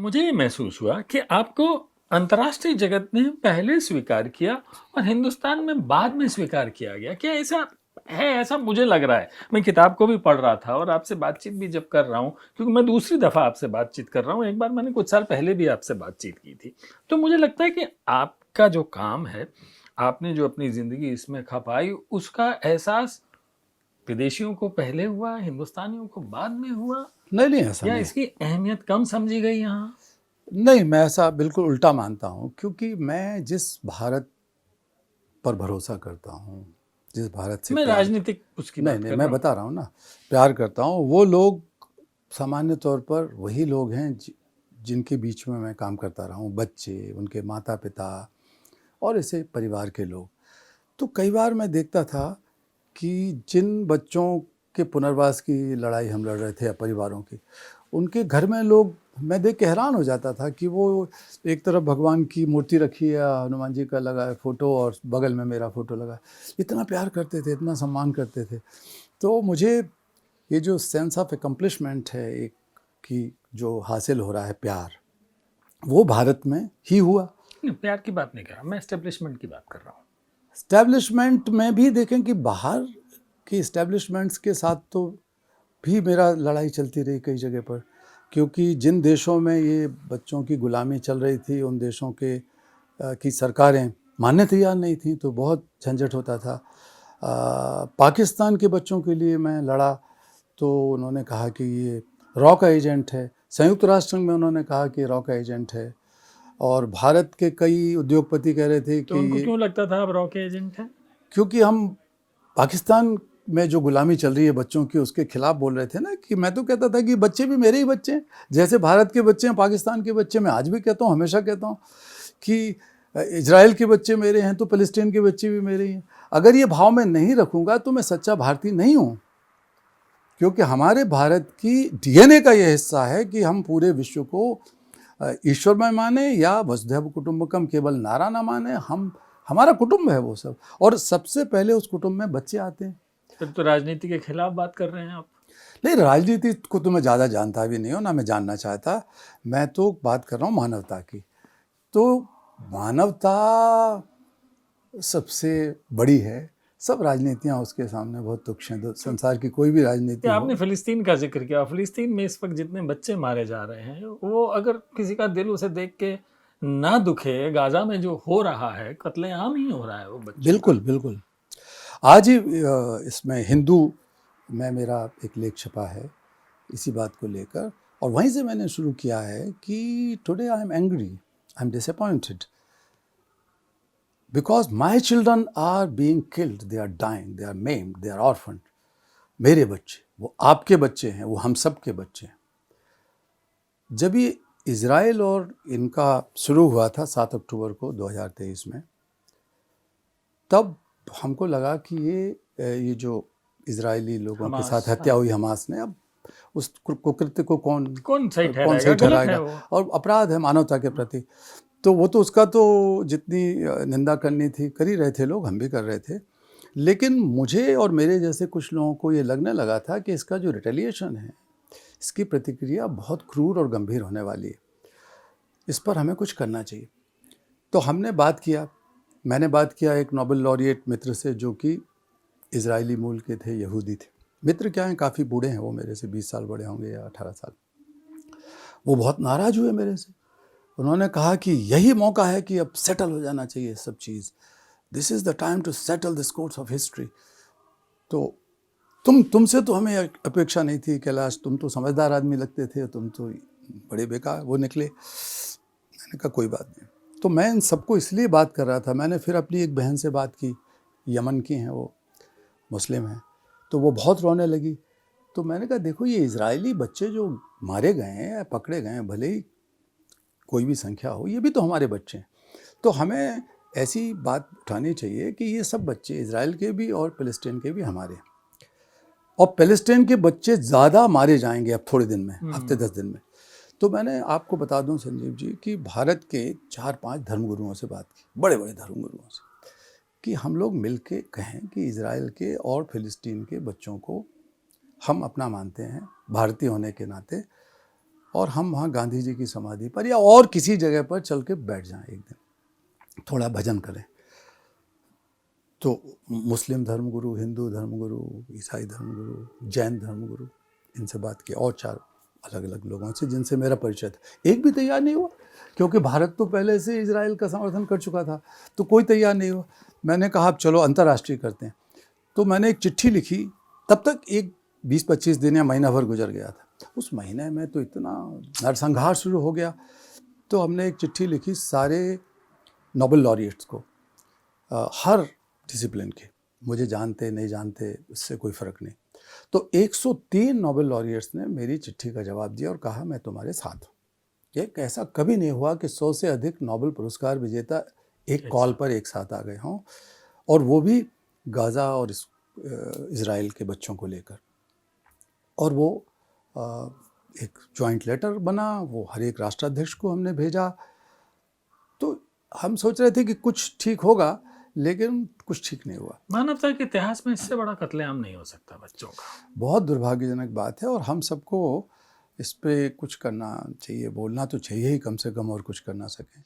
मुझे ये महसूस हुआ कि आपको अंतर्राष्ट्रीय जगत ने पहले स्वीकार किया और हिंदुस्तान में बाद में स्वीकार किया गया। क्या ऐसा है? ऐसा मुझे लग रहा है। मैं किताब को भी पढ़ रहा था और आपसे बातचीत भी जब कर रहा हूँ, क्योंकि मैं दूसरी दफ़ा आपसे बातचीत कर रहा हूँ। एक बार मैंने कुछ साल पहले भी आपसे बातचीत की थी। तो मुझे लगता है कि आपका जो काम है, आपने जो अपनी ज़िंदगी इसमें खपाई, उसका एहसास विदेशियों को पहले हुआ, हिंदुस्तानियों को बाद में हुआ, नहीं नहीं, ऐसा या नहीं है। इसकी अहमियत कम समझी गई यहाँ? नहीं, मैं ऐसा बिल्कुल उल्टा मानता हूँ, क्योंकि मैं जिस भारत पर भरोसा करता हूँ, जिस भारत से मैं प्यार राजनीतिक उसकी नहीं बात नहीं, कर मैं रहा हूँ। बता रहा हूँ ना, प्यार करता हूँ, वो लोग सामान्य तौर पर वही लोग हैं जिनके बीच में मैं काम करता रहा हूँ। बच्चे, उनके माता पिता और ऐसे परिवार के लोग। तो कई बार मैं देखता था कि जिन बच्चों के पुनर्वास की लड़ाई हम लड़ रहे थे, या परिवारों की, उनके घर में लोग, मैं देख के हैरान हो जाता था कि वो एक तरफ भगवान की मूर्ति रखी है, हनुमान जी का लगा है फ़ोटो, और बगल में मेरा फ़ोटो लगा है। इतना प्यार करते थे, इतना सम्मान करते थे। तो मुझे ये जो सेंस ऑफ एकम्प्लिशमेंट है एक, कि जो हासिल हो रहा है प्यार, वो भारत में ही हुआ। नहीं, प्यार की बात नहीं कर रहा मैं, एस्टेब्लिशमेंट की बात कर रहा हूँ। इस्टेब्लिशमेंट में भी देखें कि बाहर की इस्टेब्लिशमेंट्स के साथ तो भी मेरा लड़ाई चलती रही कई जगह पर, क्योंकि जिन देशों में ये बच्चों की गुलामी चल रही थी, उन देशों के की सरकारें मानने तैयार नहीं थी, तो बहुत झंझट होता था। पाकिस्तान के बच्चों के लिए मैं लड़ा, तो उन्होंने कहा कि ये रॉ का एजेंट है। संयुक्त राष्ट्र में उन्होंने कहा कि रॉ का एजेंट है। और भारत के कई उद्योगपति कह रहे थे तो कि उनको ये, क्यों लगता था आप रॉ के एजेंट हैं? क्योंकि हम पाकिस्तान में जो गुलामी चल रही है बच्चों की, उसके खिलाफ बोल रहे थे ना। कि मैं तो कहता था कि बच्चे भी मेरे ही बच्चे हैं, जैसे भारत के बच्चे हैं, पाकिस्तान के बच्चे। मैं आज भी कहता हूँ, हमेशा कहता हूँ कि इजराइल के बच्चे मेरे हैं तो फ़लस्तीन के बच्चे भी मेरे ही हैं। अगर ये भाव मैं नहीं रखूँगा तो मैं सच्चा भारतीय नहीं हूँ, क्योंकि हमारे भारत की डीएनए का ये हिस्सा है कि हम पूरे विश्व को ईश्वर में माने, या वसुधैव कुटुंबकम केवल नारा ना माने। हम, हमारा कुटुंब है वो सब, और सबसे पहले उस कुटुंब में बच्चे आते हैं। फिर तो राजनीति के खिलाफ बात कर रहे हैं आप। नहीं, राजनीति को तो मैं ज़्यादा जानता भी नहीं हूँ, ना मैं जानना चाहता। मैं तो बात कर रहा हूँ मानवता की। तो मानवता सबसे बड़ी है। सब राजनीतियाँ उसके सामने बहुत तुच्छ हैं। तो तो संसार की कोई भी राजनीति क्या हो। आपने फिलिस्तीन का जिक्र किया? फिलिस्तीन में इस वक्त जितने बच्चे मारे जा रहे हैं, वो अगर किसी का दिल उसे देख के ना दुखे, गाजा में जो हो रहा है कत्लेआम ही हो रहा है वो बच्चों का। बिल्कुल बिल्कुल। आज ही इसमें हिंदू में मेरा एक लेख छपा है इसी बात को लेकर, और वहीं से मैंने शुरू किया है कि today I am angry, I am disappointed, because my children are being killed, they are dying, they are maimed, they are orphan. मेरे बच्चे, वो आपके बच्चे हैं, वो हम सब के बच्चे हैं। जब ये इज़राइल और इनका शुरू हुआ था 7 अक्टूबर को 2023 में, तब हमको लगा कि ये जो इजरायली लोगों के साथ हमास, हत्या हाँ। हुई हमास ने, अब उस कुकृत्य को कौन सही कौन ठहराएगा? सही गलत है ठहराएगा, वो। और अपराध है मानवता के प्रति। तो वो तो उसका तो जितनी निंदा करनी थी कर ही रहे थे लोग, हम भी कर रहे थे। लेकिन मुझे और मेरे जैसे कुछ लोगों को ये लगने लगा था कि इसका जो रिटेलिएशन है, इसकी प्रतिक्रिया बहुत क्रूर और गंभीर होने वाली है। इस पर हमें कुछ करना चाहिए। तो हमने बात किया, मैंने बात किया एक नोबेल लॉरिएट मित्र से, जो कि इजरायली मूल के थे, यहूदी थे। मित्र क्या हैं, काफ़ी बूढ़े हैं वो, मेरे से 20 साल बड़े होंगे या 18 साल। वो बहुत नाराज़ हुए मेरे से। उन्होंने कहा कि यही मौका है कि अब सेटल हो जाना चाहिए सब चीज़। This is the time to settle this course of history. तो तुमसे तो हमें अपेक्षा नहीं थी कैलाश, तुम तो समझदार आदमी लगते थे, तुम तो बड़े बेकार वो निकले। मैंने कहा कोई बात नहीं। तो मैं इन सबको इसलिए बात कर रहा था। मैंने फिर अपनी एक बहन से बात की, यमन की हैं वो, मुस्लिम हैं। तो वो बहुत रोने लगी। तो मैंने कहा देखो, ये इजरायली बच्चे जो मारे गए हैं या पकड़े गए हैं, भले ही कोई भी संख्या हो, ये भी तो हमारे बच्चे हैं। तो हमें ऐसी बात उठानी चाहिए कि ये सब बच्चे, इजराइल के भी और फ़लस्तीन के भी, हमारे हैं। और फ़लस्तीन के बच्चे ज़्यादा मारे जाएंगे अब थोड़े दिन में, हफ्ते 10 दिन में। तो मैंने आपको बता दूं संजीव जी कि भारत के 4-5 धर्मगुरुओं से बात की, बड़े बड़े धर्मगुरुओं से, कि हम लोग मिल के कहें कि इजराइल के और फ़लस्तीन के बच्चों को हम अपना मानते हैं भारतीय होने के नाते, और हम वहाँ गांधी जी की समाधि पर या और किसी जगह पर चल के बैठ जाएं एक दिन, थोड़ा भजन करें। तो मुस्लिम धर्मगुरु, हिंदू धर्मगुरु, ईसाई धर्मगुरु, जैन धर्मगुरु, इनसे बात की, और 4 अलग अलग लोगों से जिनसे मेरा परिचय था। एक भी तैयार नहीं हुआ, क्योंकि भारत तो पहले से इजराइल का समर्थन कर चुका था, तो कोई तैयार नहीं हुआ। मैंने कहा अब चलो अंतर्राष्ट्रीय करते हैं। तो मैंने एक चिट्ठी लिखी, तब तक एक 20-25 दिन या महीना भर गुजर गया था। उस महीने में तो इतना नरसंहार शुरू हो गया। तो हमने एक चिट्ठी लिखी सारे नोबेल लॉरिएट्स को, हर डिसिप्लिन के, मुझे जानते नहीं जानते इससे कोई फ़र्क नहीं। तो 103 नोबेल लॉरिएट्स ने मेरी चिट्ठी का जवाब दिया और कहा मैं तुम्हारे साथ हूँ। एक ऐसा कभी नहीं हुआ कि 100 से अधिक नोबेल पुरस्कार विजेता एक कॉल पर एक साथ आ गए हों, और वो भी गाज़ा और इज़राइल के बच्चों को लेकर। और वो एक जॉइंट लेटर बना, वो हर एक राष्ट्राध्यक्ष को हमने भेजा। तो हम सोच रहे थे कि कुछ ठीक होगा, लेकिन कुछ ठीक नहीं हुआ। मानवता के इतिहास में इससे बड़ा कत्लेआम नहीं हो सकता बच्चों का। बहुत दुर्भाग्यजनक बात है, और हम सबको इस पे कुछ करना चाहिए, बोलना तो चाहिए ही कम से कम, और कुछ कर ना सकें।